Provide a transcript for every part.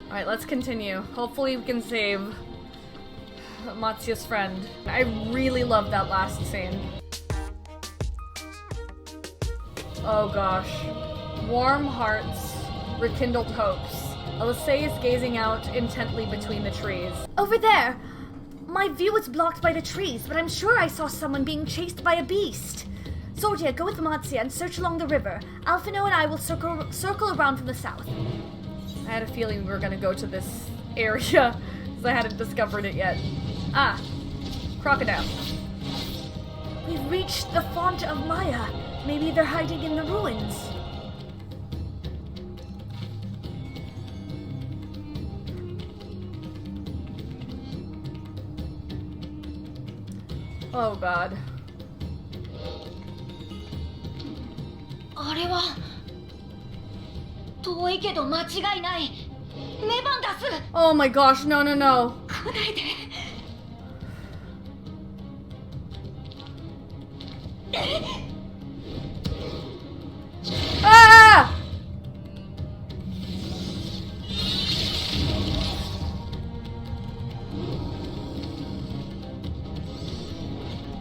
Alright, let's continue. Hopefully we can save Matsuya's friend. I really love that last scene. Oh gosh. Warm hearts, rekindled hopes. Alesei is gazing out intently between the trees. Over there! My view is blocked by the trees, but I'm sure I saw someone being chased by a beast. Zordia, go with Matsuya and search along the river. Alphino and I will circle around from the south. I had a feeling we were gonna go to this area, because I hadn't discovered it yet. Ah, crocodile. We've reached the font of Maya. Maybe they're hiding in the ruins. Oh god. あれは遠いけど間違いない。メバンダス。 Oh my gosh, no, no, no. 来ないで。Ah!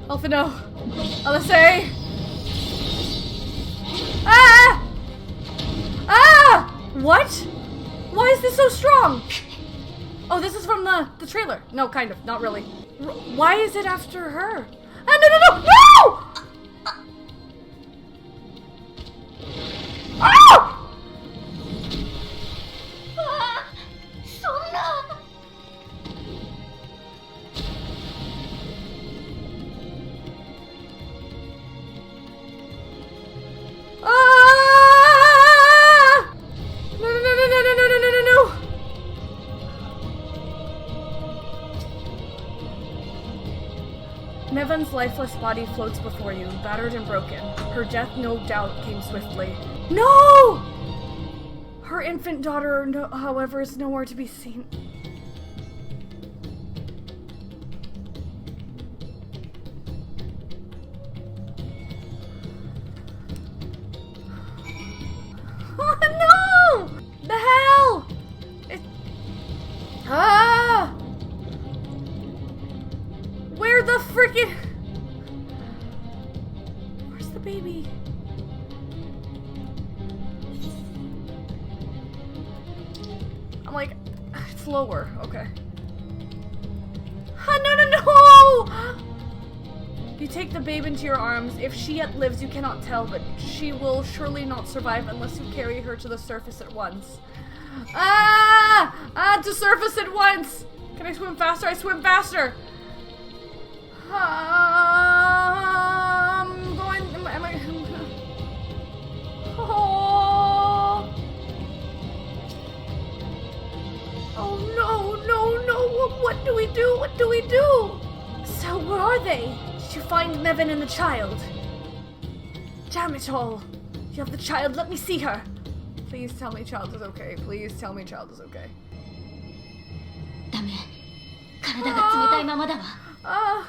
Alphino! Alesei! Ah! Ah! What? Why is this so strong? Oh, this is from the trailer. No, kind of. Not really. Why is it after her? Ah, no, no, no! No! Ah! そんな。Ah! No, no, no, no, no, no, no, no, no, no. Nevin's lifeless body floats before you, battered and broken. Her death, no doubt, came swiftly. No! Her infant daughter, however, is nowhere to be seen. Oh no! The hell! Ah! Where the frickin'? Where's the baby? I'm like, it's lower. Okay. Ah, no, no, no! You take the babe into your arms. If she yet lives, you cannot tell, but she will surely not survive unless you carry her to the surface at once. Ah! Ah, to surface at once! Can I swim faster? I swim faster! I'm going... Am I... Oh! Oh no, no, no! What do we do? What do we do? So where are they? Did you find Mevin and the child? Damn it all. You have the child, let me see her. Please tell me child is okay. Please tell me child is okay. ダメ。体が冷たいままだわ。Ah!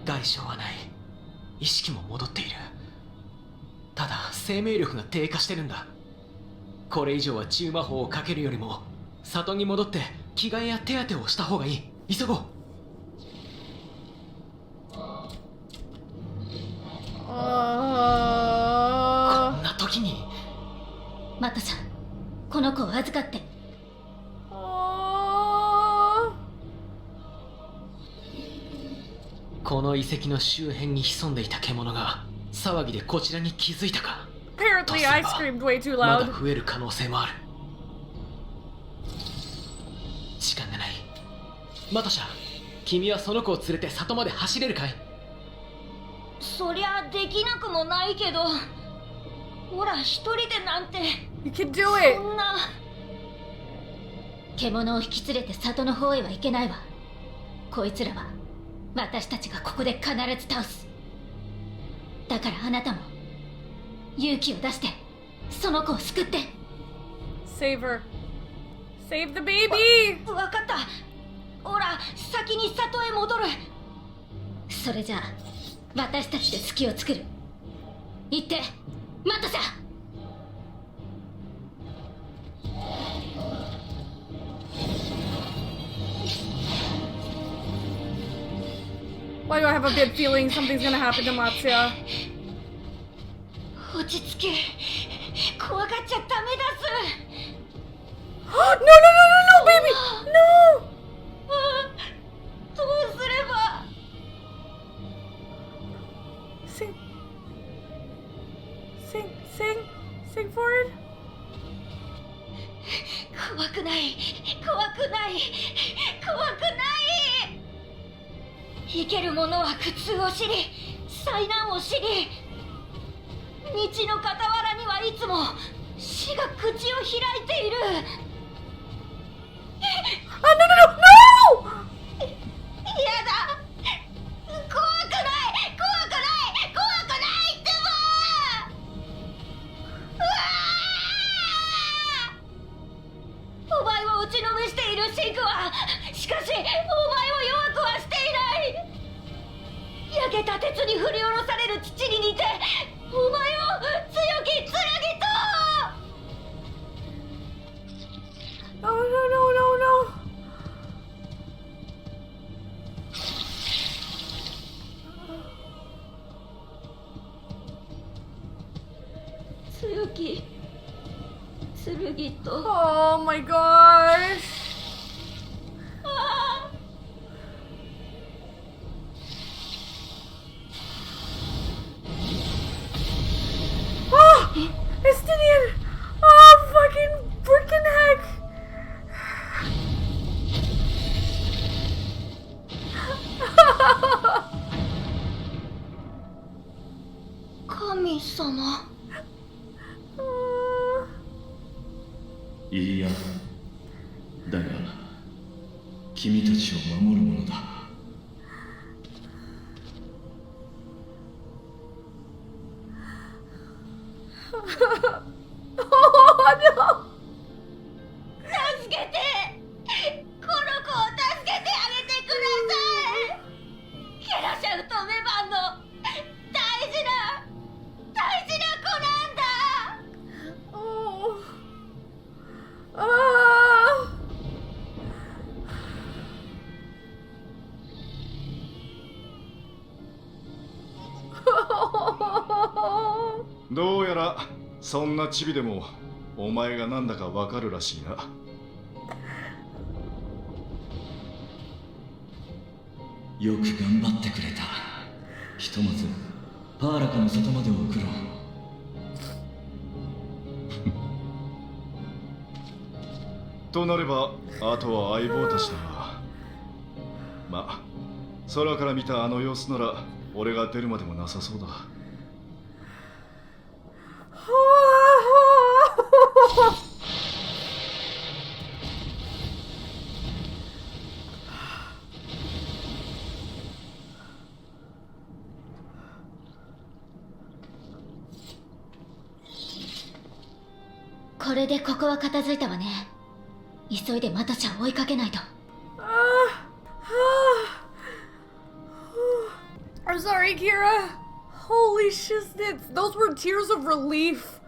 代償はない。意識も戻っている。ただ生命力が低下してるんだ。これ以上は治癒魔法をかけるよりも里に戻って着替えや手当てをした方がいい。急ごう。こんな時に。マットさん、この子を預かって。この遺跡の周辺に潜んでいた獣が騒ぎでこちらに気づいたか。 Apparently I screamed way too ま loud. だ増える可能性もある。時間がない。マトシャ、君はその子を連れて里まで走れるかい？そりゃできなくもないけど、ほら一人でなんて。 You can do it. そんな。獣を引き連れて里の方へは行けないわ。こいつらは私たちがここで必ず倒す。だからあなたも勇気を出してその子を救って。 Save her. Save the baby. わかった。ほら先に里へ戻る。それじゃあ私たちで隙を作る。行ってマットさん。Why do I have a bad feeling something's gonna happen to Matsuya? 落ち着け。怖がっちゃダメだす。No, no, no, no, no, baby! No! どうすれば。Sing. Sing, sing, sing forward. 怖くない。怖くない。怖くない。生ける者は苦痛を知り、災難を知り。道の傍らにはいつも死が口を開いている。No, no, no, no! やだ。怖くない。怖くない。怖くないってば。お前を打ちのめしているシンクは、しかしお前を弱くはしていない。焼けた鉄に振り下ろされる父に似て、お前を強き剣と。 No, no, no, no, no. 強き剣と。 Oh my gosh. Oh, Estinian. Oh, fucking freaking heck. 神様。いいや、だが君たちを守るものだ。助けて。この子を助けてあげてください。ケラシャウとメバンの大事な子なんだ。 Oh. Ah. どうやらそんなチビでもお前がなんだかわかるらしいな。よく頑張ってくれた。ひとまずパーラカの里まで送ろう。となればあとは相棒たちだな。まあ空から見たあの様子なら俺が出るまでもなさそうだ。これでここは片付いたわね。急いでマタちゃんを追いかけないと。I'm sorry, Kira. Holy shiznits. Those were tears of relief.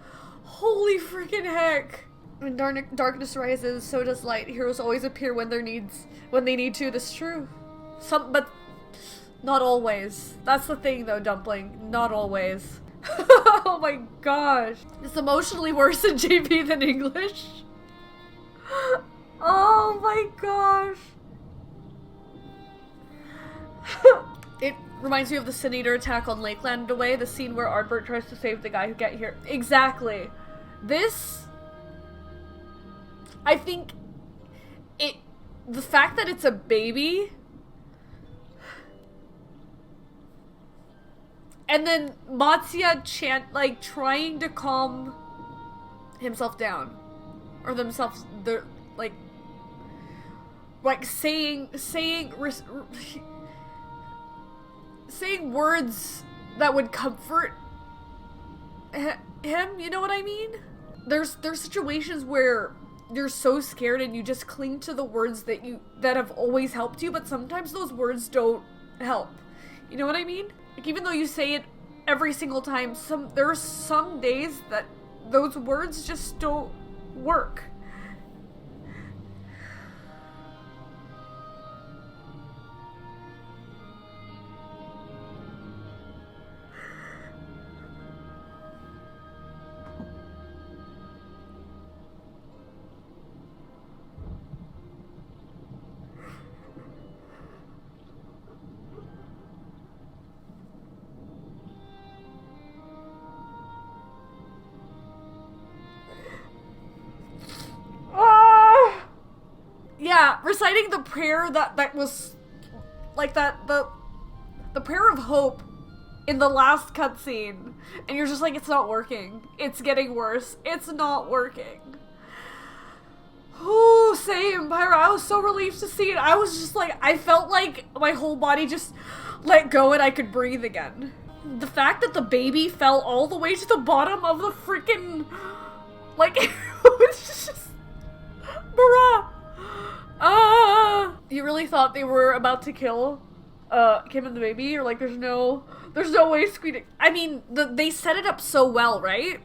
Holy freaking heck. When darkness rises, so does light. Heroes always appear when they need to. That's true. But not always. That's the thing though, Dumpling. Not always. Oh my gosh. It's emotionally worse in JP than English. Oh my gosh. It reminds me of the Sin Eater attack on Lakeland Away, the scene where Ardbert tries to save the guy who got here. Exactly. This, I think, the fact that it's a baby, and then Matsuya trying to calm himself down, or themselves, they're like saying words that would comfort him, you know what I mean? There's situations where you're so scared and you just cling to the words that have always helped you, but sometimes those words don't help. You know what I mean? Like, even though you say it every single time, there are some days that those words just don't work. reciting the prayer that was like the prayer of hope in the last cutscene, and you're just like, it's not working. It's getting worse. It's not working. Ooh, same, Pyra. I was so relieved to see it. I was just like, I felt like my whole body just let go and I could breathe again. The fact that the baby fell all the way to the bottom of the freaking, like, it was just, bruh. You really thought they were about to kill Kim and the baby? Or like, there's no way Squeak. I mean, they set it up so well, right?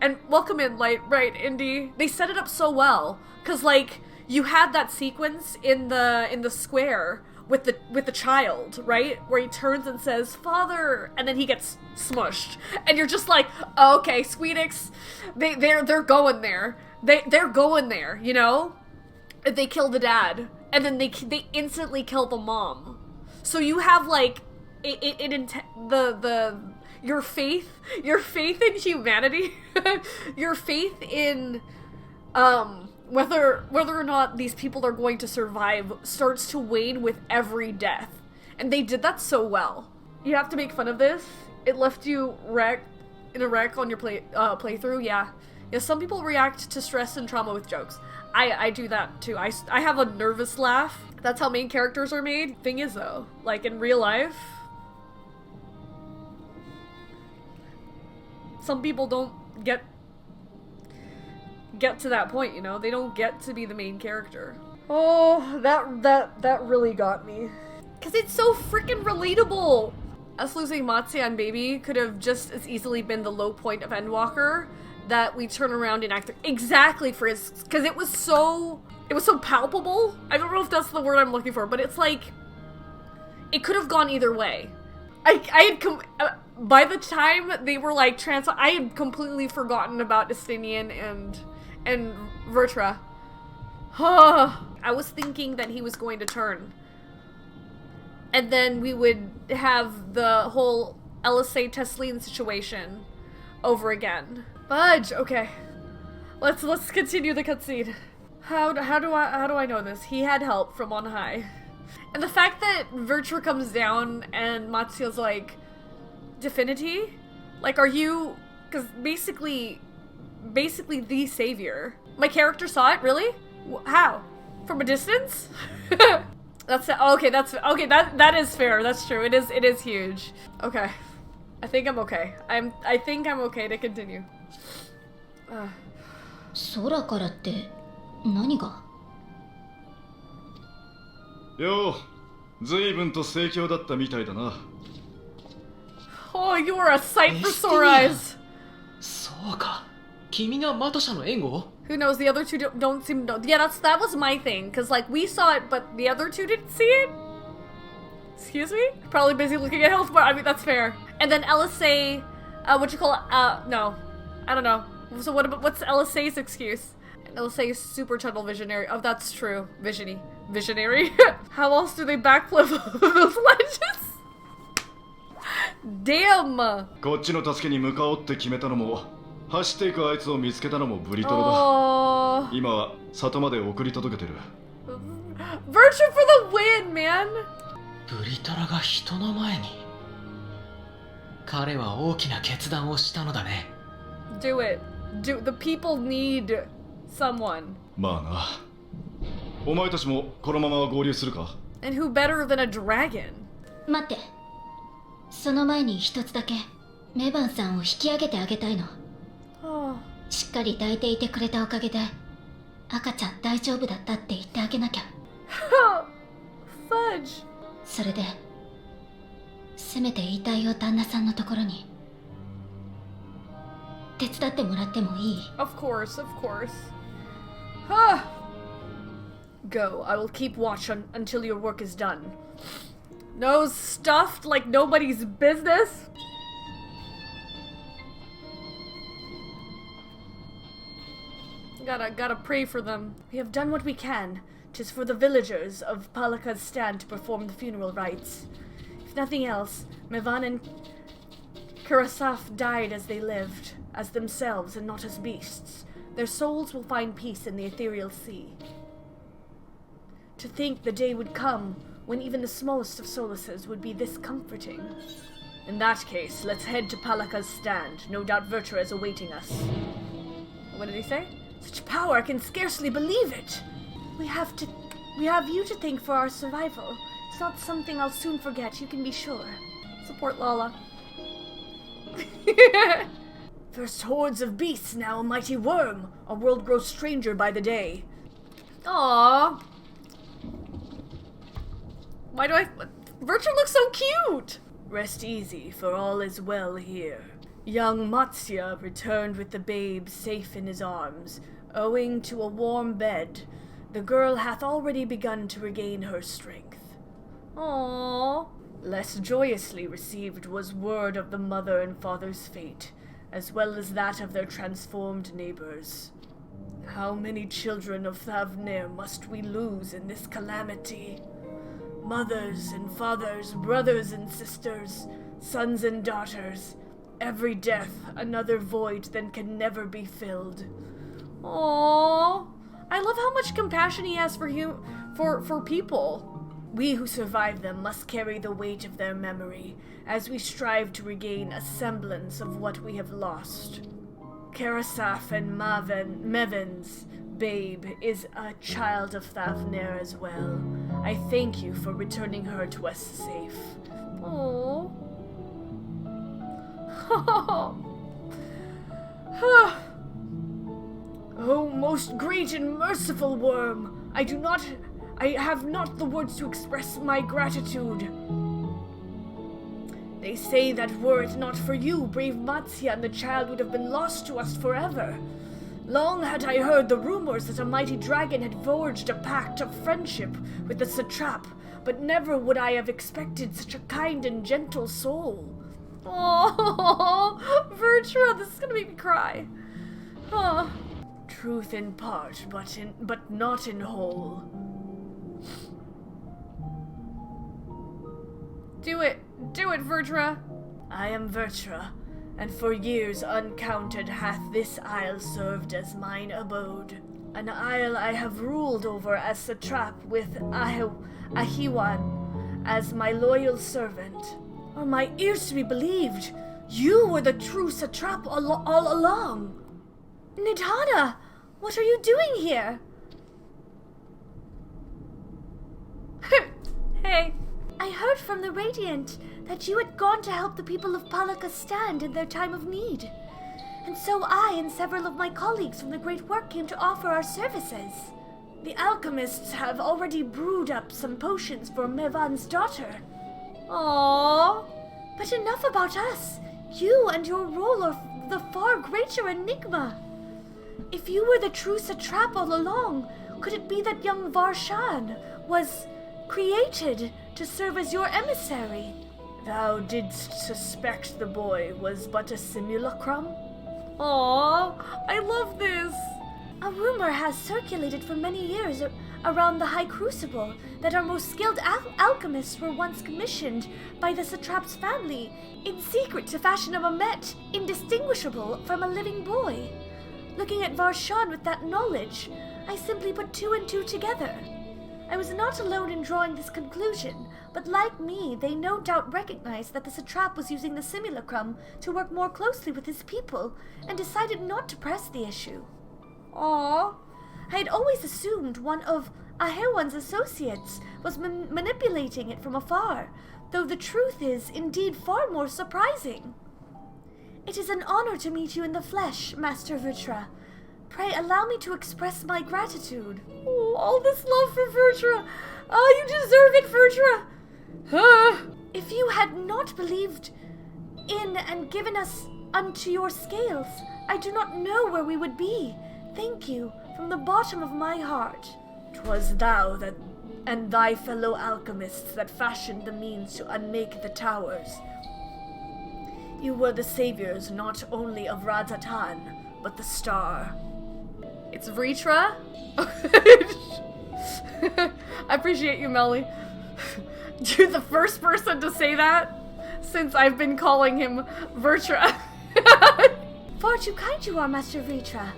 And welcome in, Light, right, Indy? They set it up so well, cause like you had that sequence in the square with the child, right, where he turns and says "Father," and then he gets smushed, and you're just like, oh, okay, Squeedix, they're going there, they're going there, you know? They kill the dad, and then they instantly kill the mom, so you have like your faith in humanity, your faith in whether or not these people are going to survive starts to wane with every death. And they did that so well. You have to make fun of this. It left you in a wreck on your playthrough. Yeah, some people react to stress and trauma with jokes. I do that too. I have a nervous laugh. That's how main characters are made. Thing is though, like in real life, some people don't get to that point, you know? They don't get to be the main character. Oh, that really got me. Cause it's so freaking relatable! Us losing Matsuya and Baby could have just as easily been the low point of Endwalker that we turn around and act exactly for his, cause it was so palpable. I don't know if that's the word I'm looking for, but it's like, it could have gone either way. By the time they were like I had completely forgotten about Estinian and Vritra. I was thinking that he was going to turn. And then we would have the whole LSA Tesleen situation over again. Fudge, okay. Let's continue the cutscene. How do I know this? He had help from on high. And the fact that Vritra comes down and Matsuya's like, Divinity? Like, are you... Because basically the savior. My character saw it, really? How? From a distance? Okay, that is fair, that's true. It is huge. Okay. I think I'm okay. I think I'm okay to continue. 空からって何が？よう、随分と盛況だったみたいだな。Oh, you are a sight for sore eyes. そうか。君がマトシャの援護? Who knows? The other two don't seem to know. Yeah, that was my thing. Cause like we saw it, but the other two didn't see it. Excuse me? Probably busy looking at health bar. I mean, that's fair. And then LSA, what you call it? No, I don't know. So what's LSA's excuse? LSA is super tunnel visionary. Oh, that's true. Visionary. How else do they backflip those ledges? Damn! こっちの助けに向かおうって決めたのも、走っていくあいつを見つけたのもブリトロだ。Oh. 今は里まで送り届けてる。Virtue for the win, man! ブリトロが人の前に。彼は大きな決断をしたのだね。Do it. The people need someone. まあな。お前たちもこのまま合流するか? And who better than a dragon? 待って。その前に一つだけメバンさんを引き上げてあげたいの。しっかり抱いていてくれたおかげで赤ちゃん大丈夫だったって言ってあげなきゃ。Fudge. それでせめて遺体を旦那さんのところに手伝ってもらってもいい？ Of course. Go. I will keep watch until your work is done. Nose stuffed like nobody's business. Gotta pray for them. We have done what we can. 'Tis for the villagers of Palaka's stand to perform the funeral rites. If nothing else, Mevan and Karasaf died as they lived, as themselves and not as beasts. Their souls will find peace in the ethereal sea. To think the day would come when even the smallest of solaces would be this comforting. In that case, let's head to Palaka's stand. No doubt Vritra is awaiting us. What did he say? Such power, I can scarcely believe it! We have you to thank for our survival. It's not something I'll soon forget, you can be sure. Support Lala. First hordes of beasts, now a mighty worm. Our world grows stranger by the day. Aww. Why do Vritra looks so cute! Rest easy, for all is well here. Young Matsya returned with the babe safe in his arms, owing to a warm bed. The girl hath already begun to regain her strength. Aww. Less joyously received was word of the mother and father's fate, as well as that of their transformed neighbors. How many children of Thavnair must we lose in this calamity? Mothers and fathers, brothers and sisters, sons and daughters, every death another void that can never be filled. Aww. I love how much compassion he has for people. We who survive them must carry the weight of their memory as we strive to regain a semblance of what we have lost. Karasaf and Mevin's babe is a child of Thavnair as well. I thank you for returning her to us safe. Aww. Oh, most great and merciful worm, I have not the words to express my gratitude. They say that were it not for you, brave Matsya and the child would have been lost to us forever. Long had I heard the rumors that a mighty dragon had forged a pact of friendship with the satrap, but never would I have expected such a kind and gentle soul. Oh, Vritra, this is gonna make me cry. Huh. Truth in part, but not in whole. Do it, Vritra. I am Vritra, and for years uncounted hath this isle served as mine abode. An isle I have ruled over as satrap with Ahiwan as my loyal servant. Are my ears to be believed? You were the true satrap all along. Nidhana, what are you doing here? Hey. I heard from the Radiant that you had gone to help the people of Palaka stand in their time of need. And so I and several of my colleagues from the Great Work came to offer our services. The alchemists have already brewed up some potions for Mevan's daughter. Aww. But enough about us. You and your role are the far greater enigma. If you were the true satrap all along, could it be that young Varshan was created to serve as your emissary? Thou didst suspect the boy was but a simulacrum? Aww, I love this. A rumor has circulated for many years around the High Crucible that our most skilled alchemists were once commissioned by the satrap's family in secret to fashion a mamet indistinguishable from a living boy. Looking at Varshan with that knowledge, I simply put two and two together. I was not alone in drawing this conclusion, but like me, they no doubt recognized that the satrap was using the simulacrum to work more closely with his people, and decided not to press the issue. Aww. I had always assumed one of Ahewan's associates was manipulating it from afar, though the truth is indeed far more surprising. It is an honor to meet you in the flesh, Master Vritra. Pray allow me to express my gratitude. Oh, all this love for Vritra. Oh, you deserve it, Vritra. If you had not believed in and given us unto your scales, I do not know where we would be. Thank you from the bottom of my heart. 'Twas thou that and thy fellow alchemists that fashioned the means to unmake the towers. You were the saviors not only of Radz-at-Han, but the star. It's Vritra? I appreciate you, Melly. You're the first person to say that since I've been calling him Vritra. Far too kind you are, Master Vritra.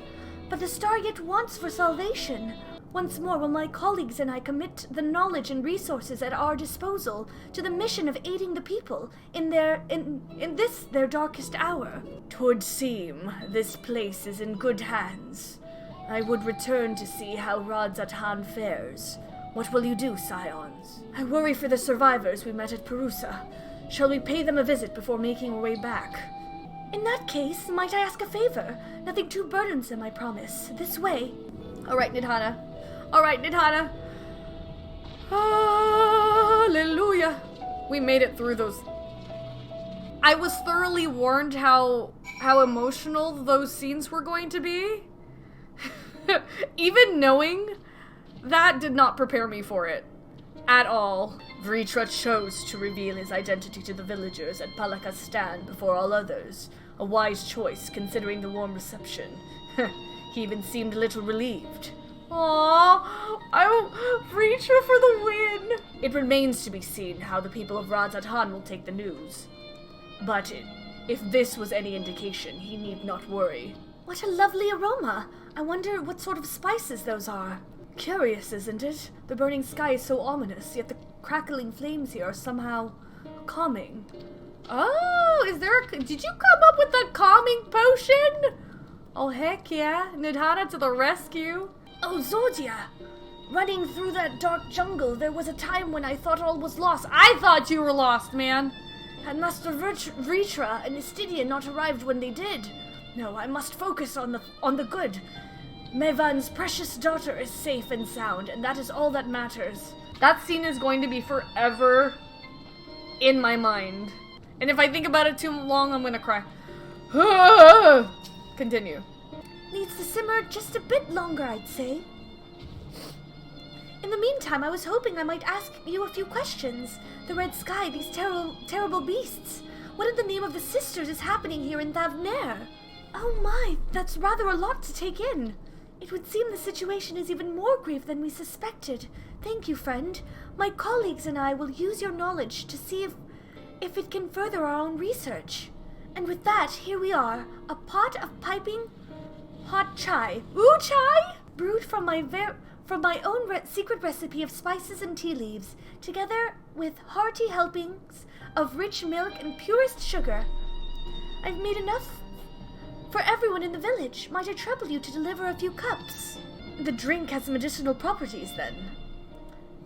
But the star yet wants for salvation. Once more will my colleagues and I commit the knowledge and resources at our disposal to the mission of aiding the people in this their darkest hour. 'Twould seem this place is in good hands. I would return to see how Radz-at-Han fares. What will you do, scions? I worry for the survivors we met at Perusa. Shall we pay them a visit before making our way back? In that case, might I ask a favor? Nothing too burdensome, I promise. This way. Alright, Nidhana. Alright, Nidhana. Hallelujah. We made it through those. I was thoroughly warned how emotional those scenes were going to be. Even knowing that did not prepare me for it. At all. Vritra chose to reveal his identity to the villagers at Palaka's stand before all others. A wise choice, considering the warm reception. He even seemed a little relieved. Aww, Vritra for the win! It remains to be seen how the people of Radz-at-Han will take the news. But if this was any indication, he need not worry. What a lovely aroma! I wonder what sort of spices those are. Curious, isn't it? The burning sky is so ominous, yet the crackling flames here are somehow calming. Oh, did you come up with the calming potion? Oh, heck yeah. Nidhana to the rescue. Oh, Zordia! Running through that dark jungle, there was a time when I thought all was lost. I thought you were lost, man. Had Master Vritra and Istidia not arrived when they did? No, I must focus on the good. Mevan's precious daughter is safe and sound, and that is all that matters. That scene is going to be forever in my mind. And if I think about it too long, I'm gonna cry. Continue. Needs to simmer just a bit longer, I'd say. In the meantime, I was hoping I might ask you a few questions. The red sky, these terrible beasts. What in the name of the sisters is happening here in Thavnair? Oh my, that's rather a lot to take in. It would seem the situation is even more grave than we suspected. Thank you, friend. My colleagues and I will use your knowledge to see if it can further our own research. And with that, here we are, a pot of piping hot chai. Ooh, chai! Brewed from my own secret recipe of spices and tea leaves, together with hearty helpings of rich milk and purest sugar. I've made enough for everyone in the village. Might I trouble you to deliver a few cups? The drink has medicinal properties, then?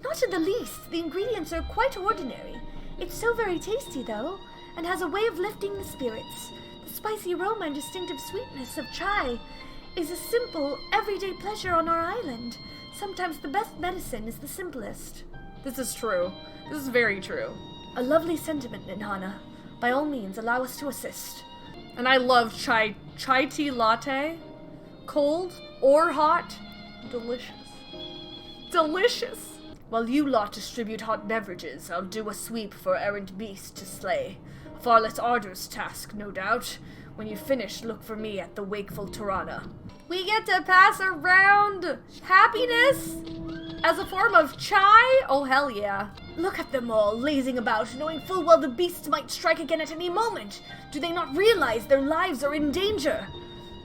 Not in the least. The ingredients are quite ordinary. It's so very tasty, though, and has a way of lifting the spirits. The spicy aroma and distinctive sweetness of chai is a simple, everyday pleasure on our island. Sometimes the best medicine is the simplest. This is true. This is very true. A lovely sentiment, Nidhana. By all means, allow us to assist. And I love chai tea latte. Cold or hot. Delicious. Delicious. While you lot distribute hot beverages, I'll do a sweep for errant beast to slay. A far less arduous task, no doubt. When you finish, look for me at the wakeful Tirana. We get to pass around happiness as a form of chai? Oh, hell yeah. Look at them all, lazing about, knowing full well the beasts might strike again at any moment. Do they not realize their lives are in danger?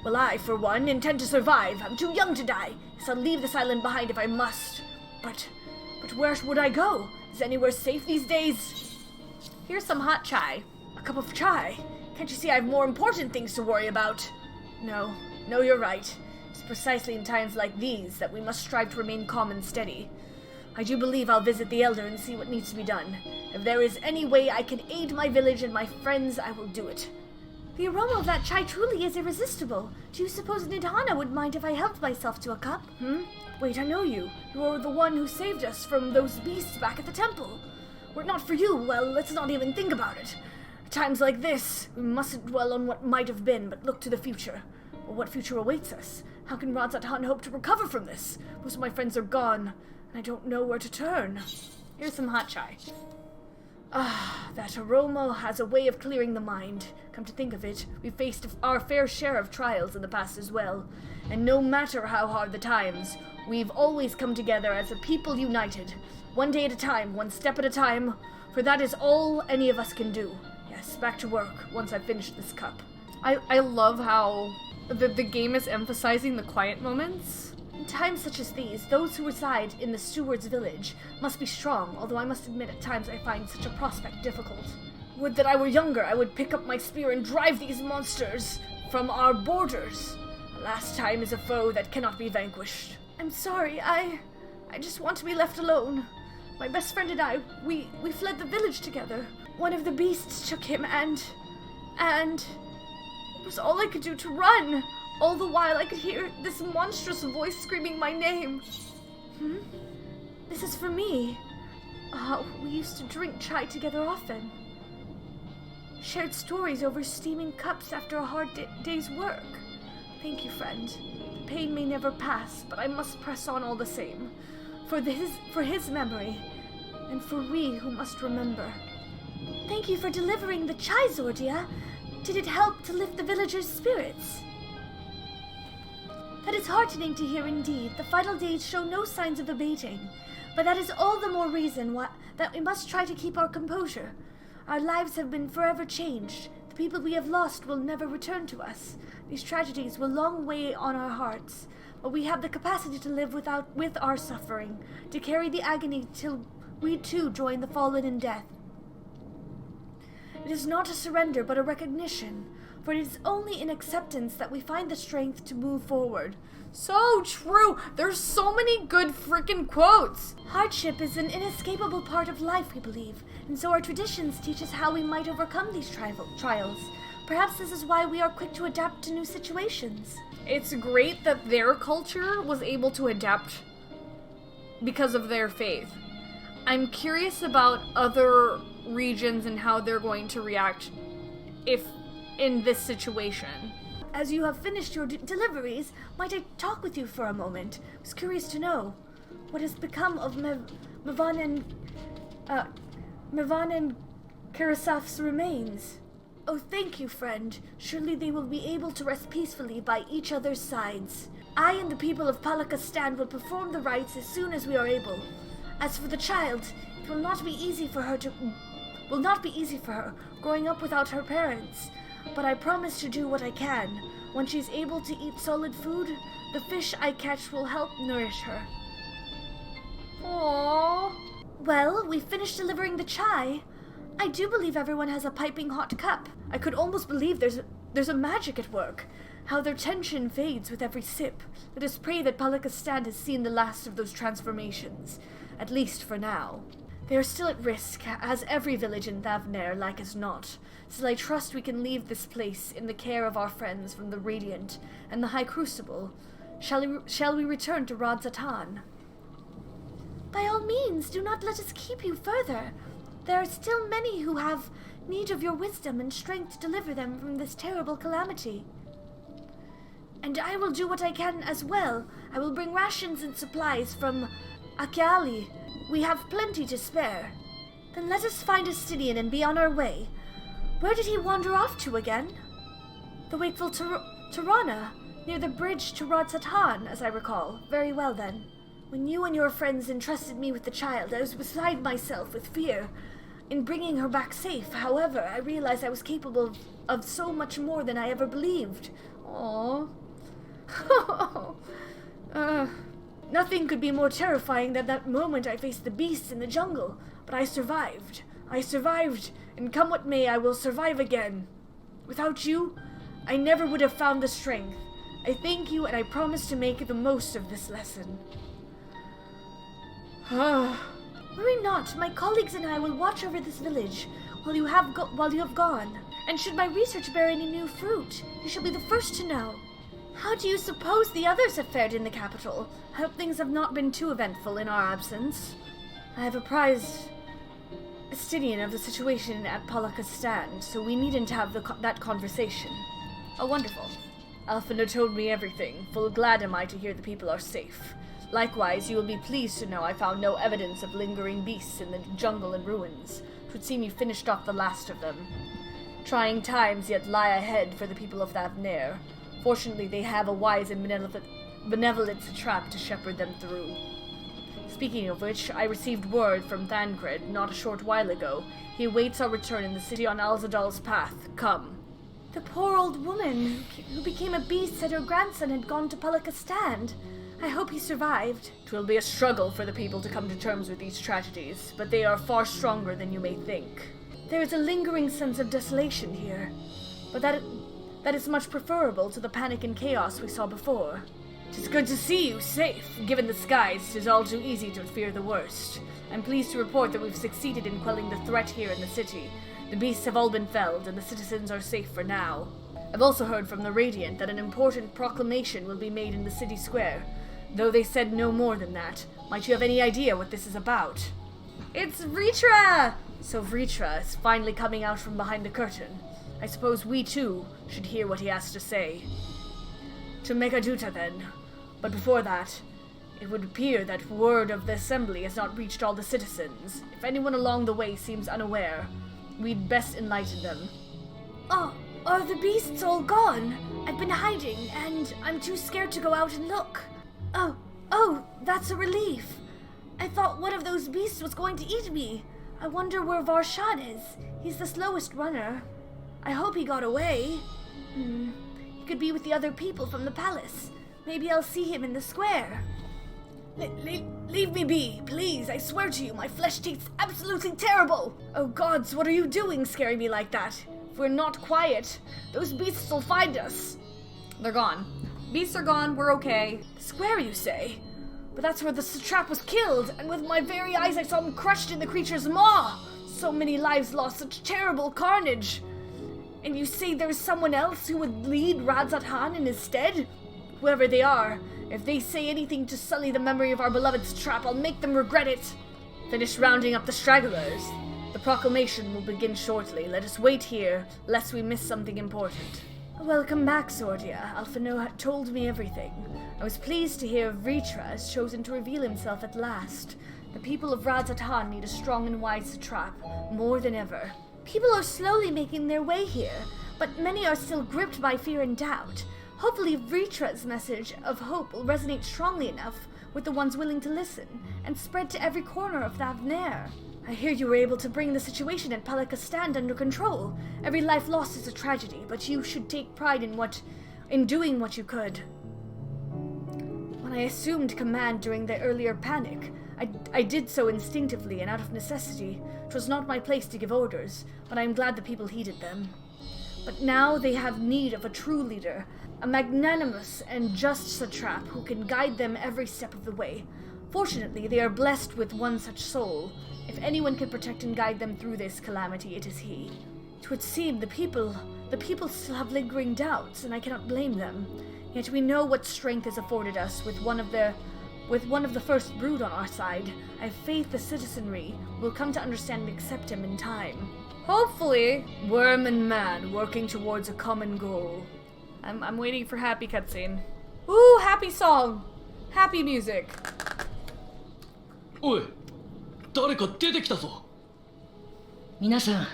Well, I, for one, intend to survive. I'm too young to die, so I'll leave this island behind if I must. But where would I go? Is anywhere safe these days? Here's some hot chai. A cup of chai? Can't you see I have more important things to worry about? No, you're right. It's precisely in times like these that we must strive to remain calm and steady. I do believe I'll visit the Elder and see what needs to be done. If there is any way I can aid my village and my friends, I will do it. The aroma of that chai truly is irresistible. Do you suppose Nidhana would mind if I helped myself to a cup? Wait, I know you. You're the one who saved us from those beasts back at the temple. Were it not for you, well, let's not even think about it. At times like this, we mustn't dwell on what might have been, but look to the future. Well, what future awaits us? How can Radz-at-Han hope to recover from this? Most of my friends are gone, and I don't know where to turn. Here's some hot chai. Ah, that aroma has a way of clearing the mind. Come to think of it, we faced our fair share of trials in the past as well. And no matter how hard the times, we've always come together as a people united. One day at a time, one step at a time, for that is all any of us can do. Yes, back to work once I've finished this cup. I love how the game is emphasizing the quiet moments. In times such as these, those who reside in the steward's village must be strong, although I must admit at times I find such a prospect difficult. Would that I were younger, I would pick up my spear and drive these monsters from our borders. Alas, time is a foe that cannot be vanquished. I'm sorry, I just want to be left alone. My best friend and I, we fled the village together. One of the beasts took him and it was all I could do to run. All the while I could hear this monstrous voice screaming my name. This is for me. We used to drink chai together often. Shared stories over steaming cups after a hard day's work. Thank you, friend. The pain may never pass, but I must press on all the same. For his memory, and for we who must remember. Thank you for delivering the chai, Zordia. Did it help to lift the villagers' spirits? That is heartening to hear indeed. The final days show no signs of abating, but that is all the more reason that we must try to keep our composure. Our lives have been forever changed. The people we have lost will never return to us. These tragedies will long weigh on our hearts, but we have the capacity to live with our suffering, to carry the agony till we too join the fallen in death. It is not a surrender, but a recognition, for it is only in acceptance that we find the strength to move forward. So true! There's so many good freaking quotes! Hardship is an inescapable part of life, we believe, and so our traditions teach us how we might overcome these trials. Perhaps this is why we are quick to adapt to new situations. It's great that their culture was able to adapt because of their faith. I'm curious about other regions and how they're going to react if in this situation. As you have finished your deliveries, might I talk with you for a moment? I was curious to know what has become of Mevan and Karasaf's remains. Oh, thank you, friend. Surely they will be able to rest peacefully by each other's sides. I and the people of Palaka will perform the rites as soon as we are able. As for the child, it will not be easy for her growing up without her parents. But I promise to do what I can. When she's able to eat solid food, the fish I catch will help nourish her. Aww. Well, we finished delivering the chai. I do believe everyone has a piping hot cup. I could almost believe there's a magic at work. How their tension fades with every sip. Let us pray that Palaka has seen the last of those transformations. At least for now. They are still at risk, as every village in Thavnair, like as not. Still I trust we can leave this place in the care of our friends from the Radiant and the High Crucible. Shall we return to Radz-at-Han? By all means, do not let us keep you further. There are still many who have need of your wisdom and strength to deliver them from this terrible calamity. And I will do what I can as well. I will bring rations and supplies from Akiali. We have plenty to spare. Then let us find Estidian and be on our way. Where did he wander off to again? The wakeful Tirana, near the bridge to Radz-at-Han, as I recall. Very well then. When you and your friends entrusted me with the child, I was beside myself with fear in bringing her back safe. However, I realized I was capable of so much more than I ever believed. Aww. Nothing could be more terrifying than that moment I faced the beasts in the jungle. But I survived. And come what may, I will survive again. Without you, I never would have found the strength. I thank you, and I promise to make the most of this lesson. Worry not. My colleagues and I will watch over this village while you have gone. And should my research bear any new fruit, you shall be the first to know. How do you suppose the others have fared in the capital? I hope things have not been too eventful in our absence. I have apprised Estidian of the situation at Palaka's stand, so we needn't have that conversation. Oh, wonderful. Alphinaud told me everything. Full glad am I to hear the people are safe. Likewise, you will be pleased to know I found no evidence of lingering beasts in the jungle and ruins. It would seem you finished off the last of them. Trying times yet lie ahead for the people of Thavnair. Fortunately, they have a wise and benevolent trap to shepherd them through. Speaking of which, I received word from Thancred not a short while ago. He awaits our return in the city on Alzadal's path. Come. The poor old woman who became a beast said her grandson had gone to Palaka's stand. I hope he survived. It will be a struggle for the people to come to terms with these tragedies, but they are far stronger than you may think. There is a lingering sense of desolation here, But that is much preferable to the panic and chaos we saw before. 'Tis good to see you safe. Given the skies, 'tis all too easy to fear the worst. I'm pleased to report that we've succeeded in quelling the threat here in the city. The beasts have all been felled, and the citizens are safe for now. I've also heard from the Radiant that an important proclamation will be made in the city square, though they said no more than that. Might you have any idea what this is about? It's Vritra! So Vritra is finally coming out from behind the curtain. I suppose we too should hear what he has to say. To Megaduta then. But before that, it would appear that word of the assembly has not reached all the citizens. If anyone along the way seems unaware, we'd best enlighten them. Oh, are the beasts all gone? I've been hiding, and I'm too scared to go out and look. Oh, that's a relief. I thought one of those beasts was going to eat me. I wonder where Varshan is. He's the slowest runner. I hope he got away. He could be with the other people from the palace. Maybe I'll see him in the square. Leave me be, please. I swear to you, my flesh tastes absolutely terrible. Oh gods, what are you doing scaring me like that? If we're not quiet, those beasts will find us. They're gone. Beasts are gone, we're okay. Square, you say? But that's where the satrap was killed, and with my very eyes I saw him crushed in the creature's maw. So many lives lost, such terrible carnage. And you say there's someone else who would lead Radz-at-Han in his stead? Whoever they are, if they say anything to sully the memory of our beloved satrap, I'll make them regret it. Finish rounding up the stragglers. The proclamation will begin shortly. Let us wait here, lest we miss something important. Welcome back, Zordia. Alphino told me everything. I was pleased to hear Vritra has chosen to reveal himself at last. The people of Radz-at-Han need a strong and wise satrap, more than ever. People are slowly making their way here, but many are still gripped by fear and doubt. Hopefully Vritra's message of hope will resonate strongly enough with the ones willing to listen, and spread to every corner of Thavnair. I hear you were able to bring the situation at Palaka stand under control. Every life lost is a tragedy, but you should take pride in doing what you could. When I assumed command during the earlier panic, I did so instinctively and out of necessity. It was not my place to give orders, but I am glad the people heeded them. But now they have need of a true leader, a magnanimous and just satrap who can guide them every step of the way. Fortunately, they are blessed with one such soul. If anyone can protect and guide them through this calamity, it is he. It would seem the people still have lingering doubts, and I cannot blame them. Yet we know what strength is afforded us with one of the first brood on our side. I have faith the citizenry will come to understand and accept him in time. Hopefully, worm and man working towards a common goal. I'm waiting for happy cutscene. Ooh, happy song! Happy music. おい、誰か出てきたぞ。皆さん、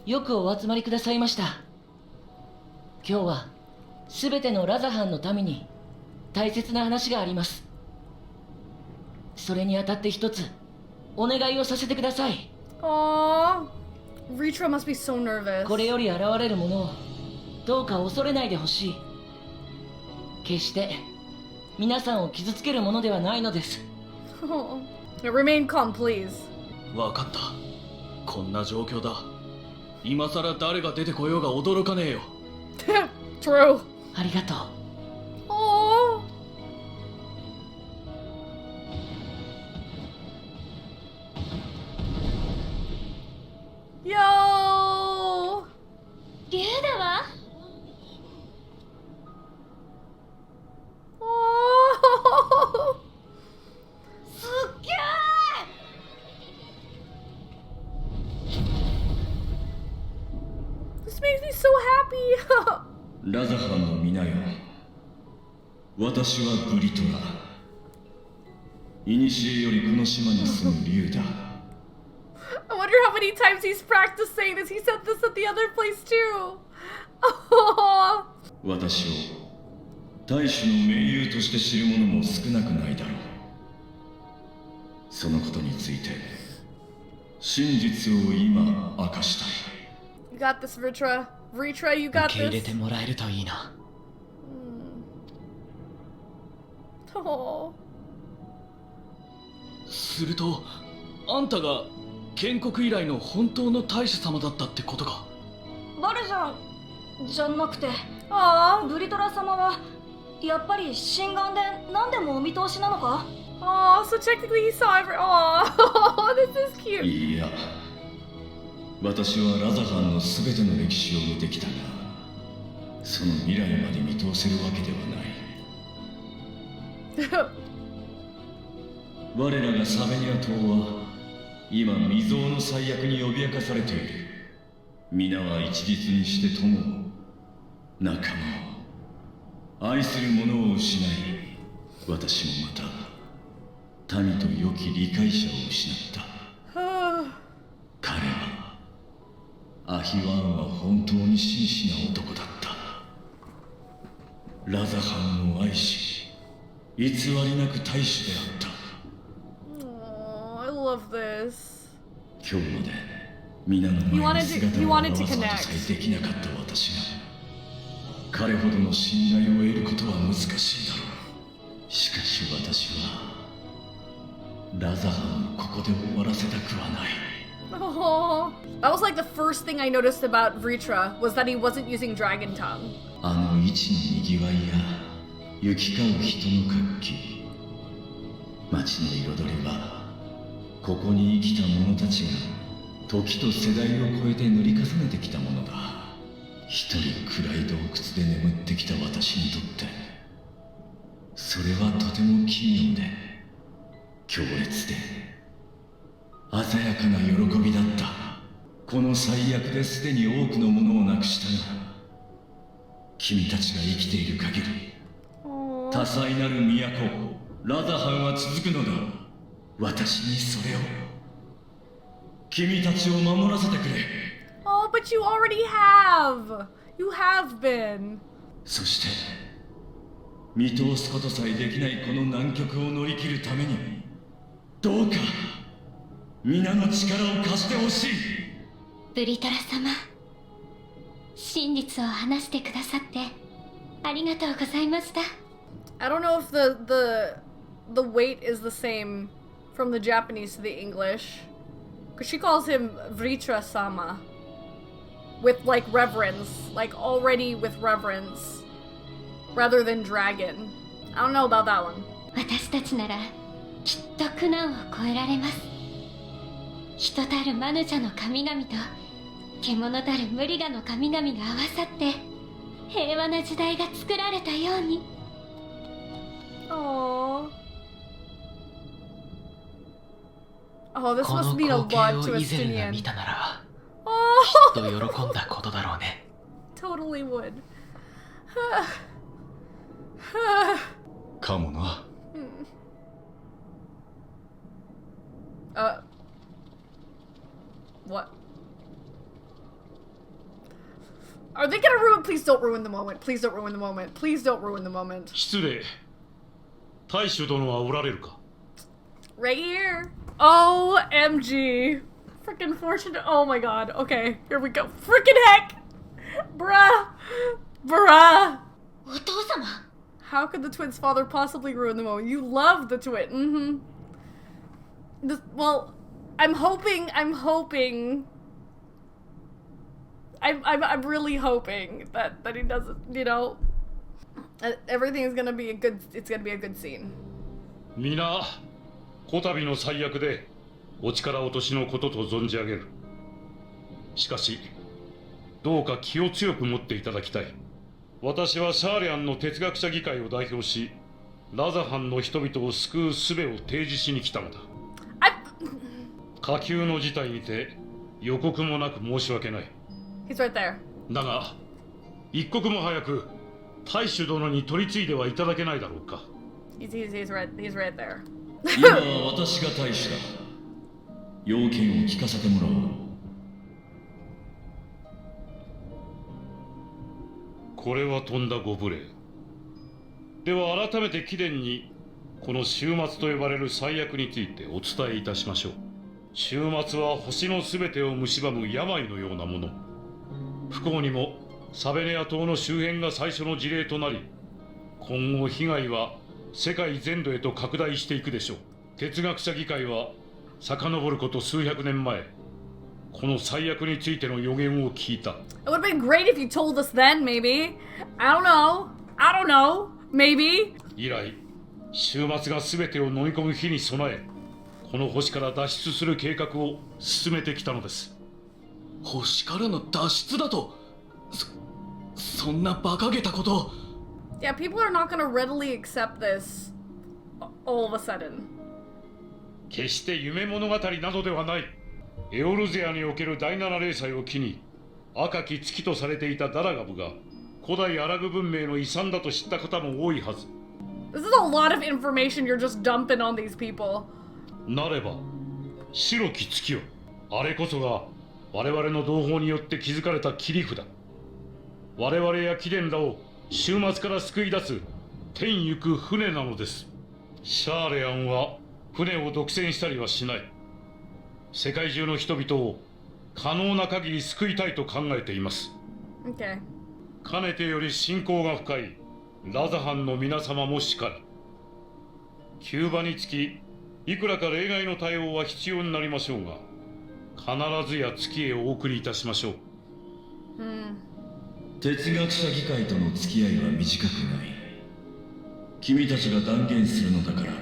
よくお集まりくださいました。今日はすべてのラザハンのために大切な話があります。それにあたって一つお願いをさせてください。Aww, Vritra must be so nervous. これより現れるものをどうか恐れないでほしい。決して皆さんを傷つけるものではないのです。Remain calm, please. わかった。こんな状況だ。今さら誰が出てこようが驚かねえよ。True. ありがとう。Aww. Yo. 竜だわ。Oh. すっげー。This makes me so happy. ラザハンの皆よ、私はブリトラ。古よりこの島に住む竜だ。I wonder how many times he's practiced saying this. He said this at the other place too. Oh. 私を大主の盟友として知る者も少なくないだろう。そのことについて真実を今明かしたい。You got this, Vritra. Vritra, you got 受け入れ this. てもらえるといいな。Oh. するとあんたが建国以来の本当の大主様だったってことか。バルジャンじゃなくて、 Aw. ブリトラ様はやっぱり心眼で何でもお見通しなのか？ Aw, so technically he saw every. Aw, this is cute. いいや、私はラザハンの全ての歴史を見てきたが、その未来まで見通せるわけではない。我らがサベニア島は今未曾有の最悪に脅かされている。皆は一律にして友を、仲間を、愛する者を失い、私もまた民と良き理解者を失った。彼はアヒワーンは本当に真摯な男だった。ラザハンを愛し、偽りなく大主であった。Oh, I love this. 今日まで皆の He 前 wanted に to- 姿 he を wanted 現 to すこと connect. さえできなかった私が、彼ほどの信頼を得ることは難しいだろう。しかし私はラザハンをここで終わらせたくはない。 Oh, that was like the first thing I noticed about Vritra was that he wasn't using Dragon Tongue. あの市のにぎわいや行き交う人の活気、街の彩りはここに生きた者たちが時と世代を超えて塗り重ねてきたものだ。一人暗い洞窟で眠ってきた私にとってそれはとても奇妙で強烈で鮮やかな喜びだった。この最悪ですでに多くのものをなくしたが、君たちが生きている限り Oh. 多彩なる都ラザハンは続くのだ。私にそれを、君たちを守らせてくれ。 Oh, but you already have. You have been. そして見通すことさえできないこの難局を乗り切るために、どうか皆の力を貸してほしい。ブリトラ様、真実を話してくださってありがとうございました。 I don't know if the weight is the same from the Japanese to the English, because she calls him Vritra sama with like reverence, like already with reverence, rather than dragon. I don't know about that one. 私たちならきっと苦難を越えられます。人たるマヌジャの神々と獣たるムリガの神々が合わさって平和な時代が作られたように。 Aww. Oh, this こ must の mean a 光 lot 景 to を a イゼルが Stinian. 見たなら Oh, きっと喜んだことだろうね。totally would. かもな。What? Are they gonna ruin? Please don't ruin the moment. Please don't ruin the moment. Please don't ruin the moment. 失礼。大主殿はおられるか？ Right here. OMG. Freaking fortunate. Oh my god. Okay, here we go. Freaking heck. Bruh. Bruh. お父様、 How could the twins' father possibly ruin the moment? You love the twin. Mm-hmm. Well, I'm hoping. I'm really hoping that he doesn't. You know, everything is gonna be a good. It's gonna be a good scene. 皆、こたびの最悪でお力落としのことと存じ上げる。しかし、どうか気を強く持っていただきたい。私はシャーリアンの哲学者議会を代表し、ラザハンの人々を救う術を提示しに来たのだ。下級の事態にて予告もなく申し訳ない。 He's right there. だが、一刻も早く大主殿に取り次いではいただけないだろうか。He's right there. 今は私が大使だ。要件を聞かせてもらおう。これはとんだご無礼。では改めて貴殿にこの終末と呼ばれる最悪についてお伝えいたしましょう。終末は星のすべてを蝕む病のようなもの。不幸にもサベネア島の周辺が最初の事例となり、今後被害は世界全土へと拡大していくでしょう。哲学者議会は遡ること数百年前、この最悪についての予言を聞いた。 It would have been great if you told us then, maybe. I don't know. Maybe. 以来、終末が全てを飲み込む日に備え、この星から脱出する計画を進めてきたのです。星からの脱出だと？そんな馬鹿げたこと。 Yeah, people are not gonna readily accept this all of a sudden. 決して夢物語などではない。エオルゼアにおける第七霊祭を機に、赤き月とされていたダラガブが古代アラグ文明の遺産だと知った方も多いはず。 This is a lot of information you're just dumping on these people. なれば、白き月よ。あれこそが我々の同胞によって築かれた切り札。我々や貴殿らを終末から救い出す天行く船なのです。シャーレアンは船を独占したりはしない。世界中の人々を可能な限り救いたいと考えています。Okay. かねてより信仰が深いラザハンの皆様もしかり。急場につきいくらか例外の対応は必要になりましょうが、必ずや月へお送りいたしましょう。哲学者議会との付き合いは短くない。君たちが断言するのだから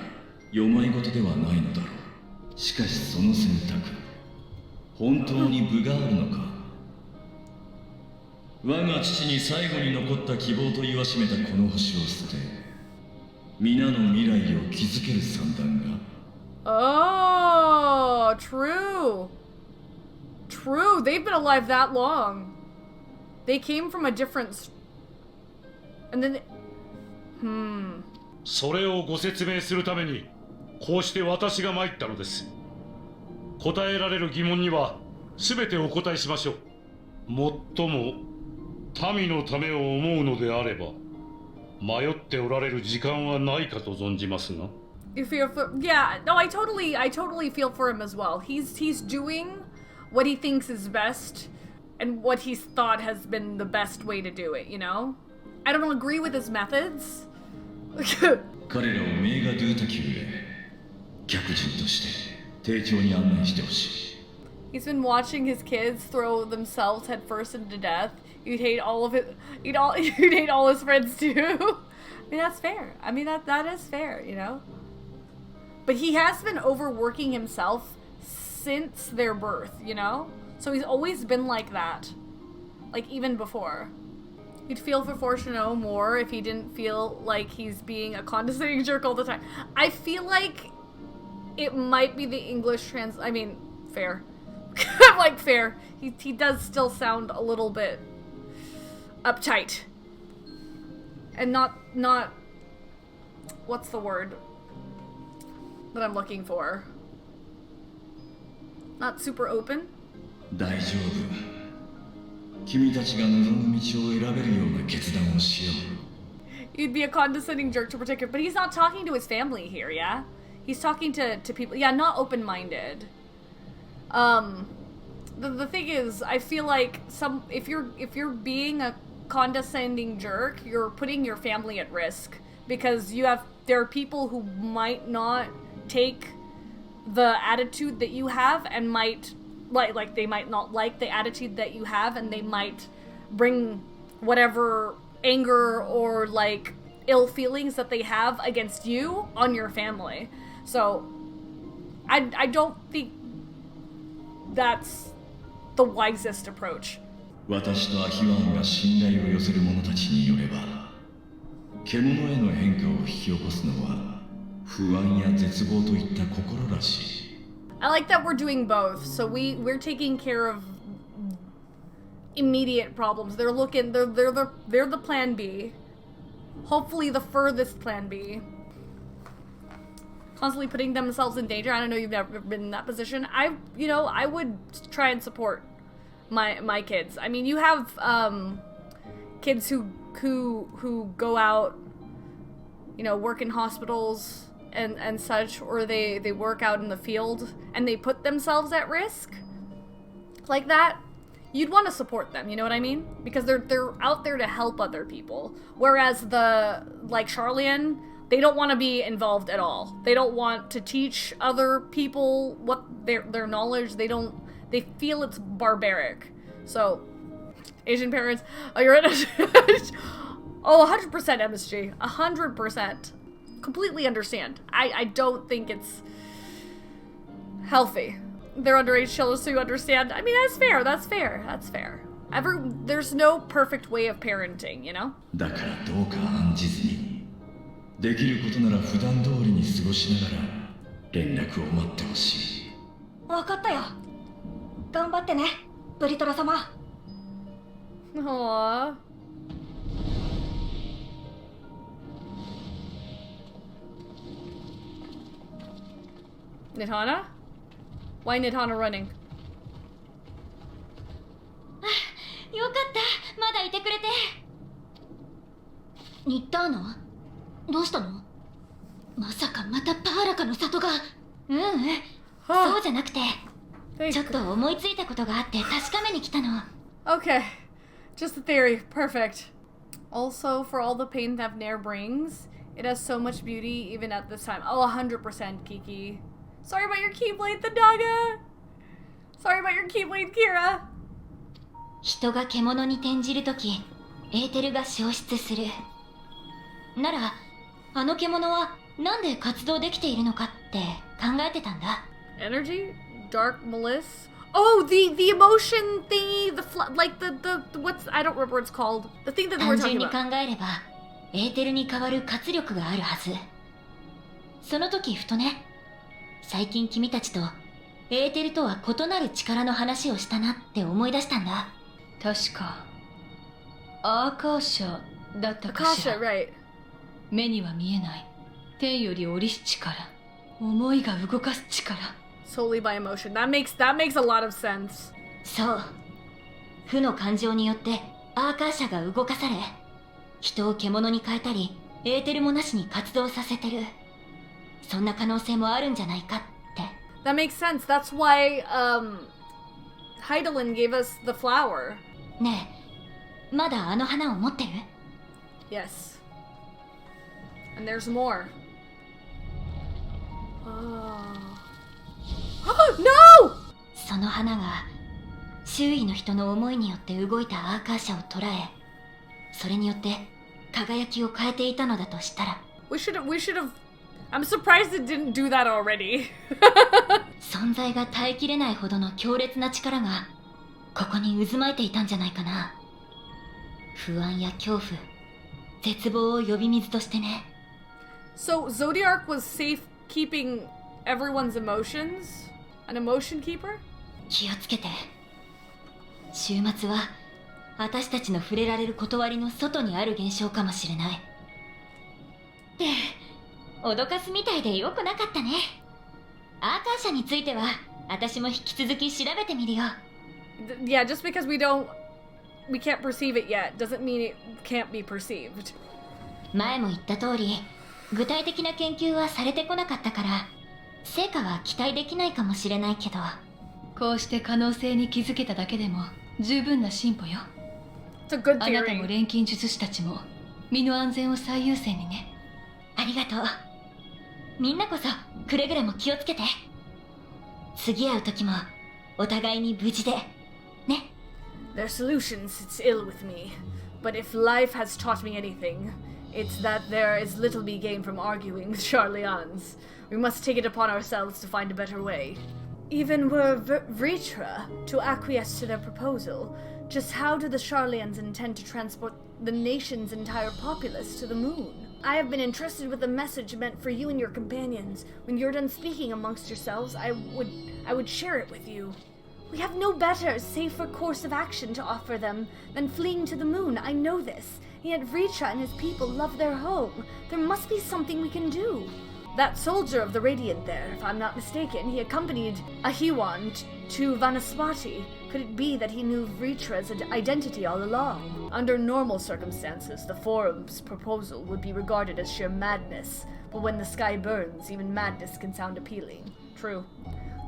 よまいごとではないのだろう。しかしその選択、本当に分があるのか。我が父に最後に残った希望と言わしめたこの星を捨て、皆の未来を築ける算段が。 Oh, true. True, they've been alive that long. They came from a different... And then... それをご説明するために、こうして私が参ったのです。答えられる疑問には全てお答えしましょう。もっとも民のためを思うのであれば、迷っておられる時間はないかと存じますが。You feel for... Yeah, no, I totally feel for him as well. He's doing what he thinks is best and what he's thought has been the best way to do it, you know? I don't agree with his methods. 彼らをメガドゥータ級へ客人として丁重に案内してほしい。 He's been watching his kids throw themselves headfirst into death. You'd hate all of it. You'd hate all his friends too. I mean, that's fair. I mean, that is fair, you know? But he has been overworking himself since their birth, you know? So he's always been like that. Like, even before. You'd feel for Fortuno more if he didn't feel like he's being a condescending jerk all the time. I feel like it might be the English I mean, fair. Like, fair. He does still sound a little bit uptight. And not... What's the word that I'm looking for? Not super open? 大丈夫。君たちが望む道を選べるような決断をしよう。 You'd be a condescending jerk to protect her, but he's not talking to his family here, yeah? He's talking to people, yeah, not open-minded. The thing is, I feel like if you're being a condescending jerk, you're putting your family at risk because there are people who might not take the attitude that you have and might like they might not like the attitude that you have, and they might bring whatever anger or like ill feelings that they have against you on your family. So I don't think that's the wisest approach. 私とアヒワンが信頼を寄せる者たちによれば、獣への変化を引き起こすのは不安や絶望といった心らしい。 I like that we're doing both. So we're taking care of immediate problems. They're the plan B. Hopefully the furthest plan B. Constantly putting themselves in danger. I don't know, you've never been in that position. I would try and support my kids. I mean, you have kids who go out, work in hospitals and such, or they work out in the field and they put themselves at risk like that. You'd want to support them, you know what I mean? Because they're out there to help other people. Whereas like Charlian, They don't want to be involved at all. They don't want to teach other people what their knowledge. They feel it's barbaric. So, Asian parents, oh, you're in it. Oh, 100% MSG. 100%. Completely understand. I don't think it's healthy. They're underage children, so you understand. I mean, that's fair. There's no perfect way of parenting, you know? だからどうか案じずに、できることなら普段通りに過ごしながら連絡を待ってほしい。わかったよ。頑張ってね、ブリトラ様。Aww. Nidhana? Why Nidhana running? よかった、まだいてくれて。ニッターナ、どうしたの？まさかまたパーラカの里が。そうじゃなくて、ちょっと思いついたことがあって確かめに来たの。Okay, just a theory. Perfect. Also, for all the pain Thavnair brings, it has so much beauty even at this time. Oh, 100% Kiki. Sorry about your Keyblade, the Naga! Sorry about your Keyblade, Kira! 人が獣に転じるとき、エーテルが消失する。なら、あの獣はなんで活動できているのかって考えてたんだ。Energy? Dark Malice? Oh, the emotion thingy, like the what's, I don't remember what it's called. The thing that we're 単純 talking に about. 考えれば、エーテルに代わる活力があるはず。その時ふとね、最近君たちとエーテルとは異なる力の話をしたなって思い出したんだ。確かアーカーシャだったかし Akasha, ら。 right. 目には見えない天より降りし力、思いが動かす力。 Solely by emotion. That makes a lot of sense. そう。負の感情によってアーカーシャが動かされ、人を獣に変えたり、エーテルもなしに活動させてる。そんな可能性もあるんじゃないかって。That makes sense. That's why Heidelin gave us the flower. ねえ、まだあの花を持ってる？ Yes. And there's more. Oh. No! その花が周囲の人の思いによって動いたアーカーシャを捉え、それによって輝きを変えていたのだとしたら、 We should have I'm surprised it didn't do that already. 存在が耐えきれないほどの強烈な力がここに渦巻いていたんじゃないかな。不安や恐怖、絶望を呼び水としてね。 So Zodiac was safe keeping everyone's emotions? An emotion keeper? 気をつけて。週末は私たちの触れられる断りの外にある現象かもしれない。って脅かすみたいでよくなかったね。アーカーシャについては私も引き続き調べてみるよ。Yeah, just because we can't perceive it yet doesn't mean it can't be perceived. 前も言った通り、具体的な研究はされてこなかったから成果は期待できないかもしれないけど、こうして可能性に気づけただけでも十分な進歩よ。 It's a good あなたも theory. 錬金術師たちも身の安全を最優先にね。ありがとう。みんなこそくれぐれも気をつけて。次会う時もお互いに無事でね。 Their solution sits ill with me, but if life has taught me anything, it's that there is little be gained from arguing with Charlians. We must take it upon ourselves to find a better way. Even were Vritra to acquiesce to their proposal, just how do the Charlians intend to transport the nation's entire populace to the moon? I have been entrusted with a message meant for you and your companions. When you're done speaking amongst yourselves, I would share it with you. We have no better, safer course of action to offer them than fleeing to the moon. I know this. Yet Vritra and his people love their home. There must be something we can do. That soldier of the Radiant there, if I'm not mistaken, he accompanied Ahiwan to Vanaspati. Could it be that he knew Vritra's identity all along? Under normal circumstances, the Forum's proposal would be regarded as sheer madness. But when the sky burns, even madness can sound appealing. True.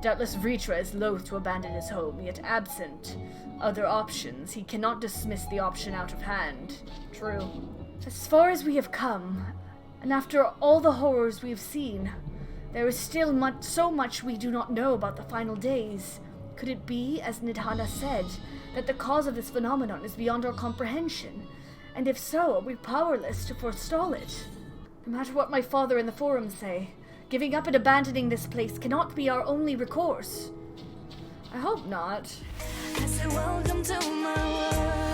Doubtless Vritra is loath to abandon his home, yet absent other options, he cannot dismiss the option out of hand. True. As far as we have come, And after all the horrors we've seen, there is still so much we do not know about the final days. Could it be, as Nidhana said, that the cause of this phenomenon is beyond our comprehension? And if so, are we powerless to forestall it? No matter what my father and the Forum say, giving up and abandoning this place cannot be our only recourse. I hope not. I said, welcome to my world.